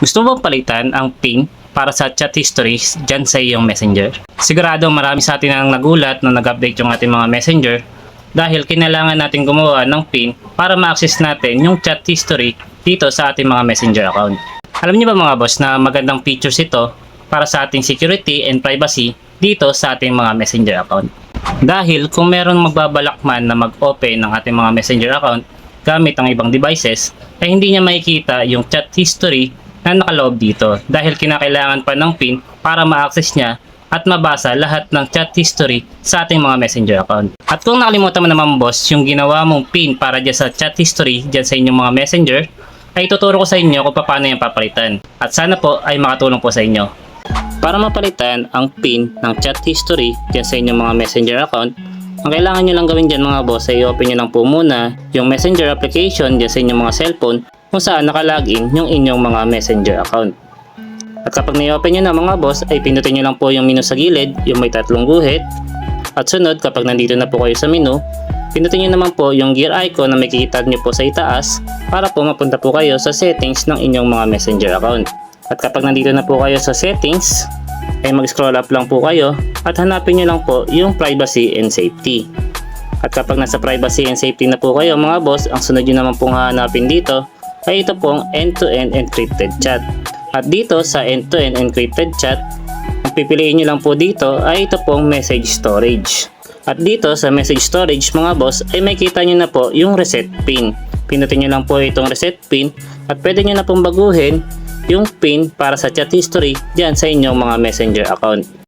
Gusto mo bang palitan ang PIN para sa chat history dyan sa iyong messenger? Sigurado marami sa atin ang nagulat na nag-update yung ating mga messenger dahil kinailangan natin gumawa ng PIN para ma-access natin yung chat history dito sa ating mga messenger account. Alam niyo ba mga boss na magandang features ito para sa ating security and privacy dito sa ating mga messenger account? Dahil kung meron magbabalak man na mag-open ng ating mga messenger account gamit ang ibang devices, ay hindi niya makikita yung chat history na nakaloob dito dahil kinakailangan pa ng PIN para ma-access niya at mabasa lahat ng chat history sa ating mga messenger account. At kung nakalimutan mo naman boss yung ginawa mong PIN para dyan sa chat history dyan sa inyong mga messenger, ay tuturo ko sa inyo kung paano yan papalitan. At sana po ay makatulong po sa inyo. Para mapalitan ang PIN ng chat history dyan sa inyong mga messenger account, ang kailangan nyo lang gawin dyan mga boss ay i-open nyo lang po muna yung messenger application dyan sa inyong mga cellphone kung saan nakalagin yung inyong mga messenger account. At kapag na-open nyo na mga boss ay pindutin nyo lang po yung menu sa gilid, yung may tatlong guhit. At sunod kapag nandito na po kayo sa menu, pindutin nyo naman po yung gear icon na makikita nyo po sa itaas para po mapunta po kayo sa settings ng inyong mga messenger account. At kapag nandito na po kayo sa settings, ay mag-scroll up lang po kayo at hanapin nyo lang po yung privacy and safety. At kapag nasa privacy and safety na po kayo mga boss, ang sunod nyo naman pong hahanapin dito ay ito pong end-to-end encrypted chat. At dito sa end-to-end encrypted chat, ang pipiliin nyo lang po dito ay ito pong message storage. At dito sa message storage mga boss ay makita nyo na po yung reset pin. Pinutin nyo lang po itong reset pin at pwede nyo na pong baguhin yung pin para sa chat history dyan sa inyong mga messenger account.